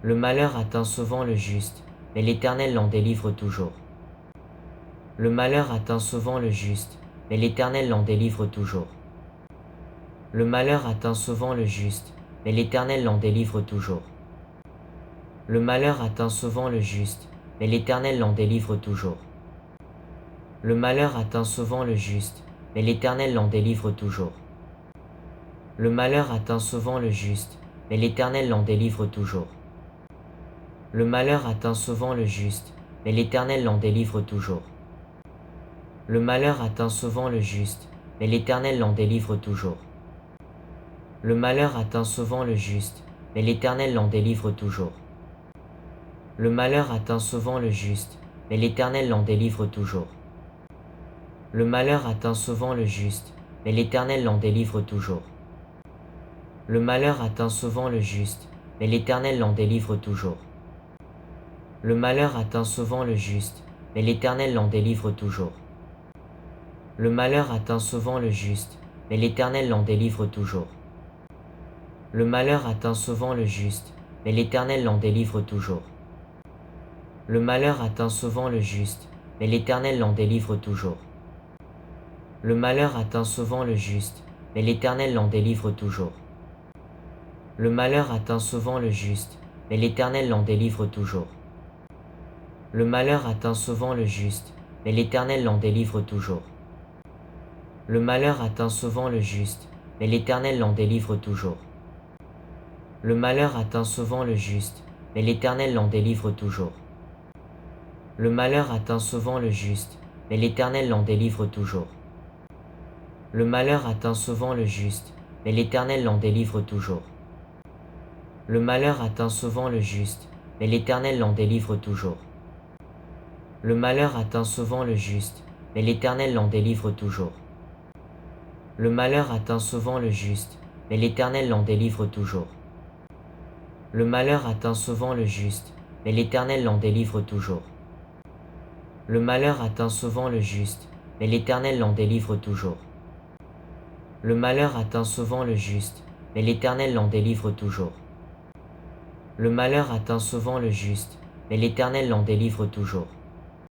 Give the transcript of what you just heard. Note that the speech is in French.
Le malheur atteint souvent le juste, mais l'Éternel l'en délivre toujours. Le malheur atteint souvent le juste, mais l'Éternel l'en délivre toujours. Le malheur atteint souvent le juste, mais l'Éternel l'en délivre toujours. Le malheur atteint souvent le juste, mais l'Éternel l'en délivre toujours. Le malheur atteint souvent le juste, mais l'Éternel l'en délivre toujours. Le malheur atteint souvent le juste, mais l'Éternel l'en délivre toujours. Le malheur atteint souvent le juste, mais l'Éternel l'en délivre toujours. Le malheur atteint souvent le juste, mais l'Éternel l'en délivre toujours. Le malheur atteint souvent le juste, mais l'Éternel l'en délivre toujours. Le malheur atteint souvent le juste, mais l'Éternel l'en délivre toujours. Le malheur atteint souvent le juste, mais l'Éternel l'en délivre toujours. Le malheur atteint souvent le juste, mais l'Éternel l'en délivre toujours. Le malheur atteint souvent le juste, mais l'Éternel l'en délivre toujours. Le malheur atteint souvent le juste, mais l'Éternel l'en délivre toujours. Le malheur atteint souvent le juste, mais l'Éternel l'en délivre toujours. Le malheur atteint souvent le juste, mais l'Éternel l'en délivre toujours. Le malheur atteint souvent le juste, mais l'Éternel l'en délivre toujours. Le malheur atteint souvent le juste, mais l'Éternel l'en délivre toujours. Le malheur atteint souvent le juste, mais l'Éternel l'en délivre toujours. Le malheur atteint souvent le juste, mais l'Éternel l'en délivre toujours. Le malheur atteint souvent le juste, mais l'Éternel l'en délivre toujours. Le malheur atteint souvent le juste, mais l'Éternel l'en délivre toujours. Le malheur atteint souvent le juste, mais l'Éternel l'en délivre toujours. Le malheur atteint souvent le juste, mais l'Éternel l'en délivre toujours. Le malheur atteint souvent le juste, mais l'Éternel l'en délivre toujours. Le malheur atteint souvent le juste, mais l'Éternel l'en délivre toujours. Le malheur atteint souvent le juste, mais l'Éternel l'en délivre toujours. Le malheur atteint souvent le juste, mais l'Éternel l'en délivre toujours. Le malheur atteint souvent le juste, mais l'Éternel l'en délivre toujours. Le malheur atteint souvent le juste, mais l'Éternel l'en délivre toujours.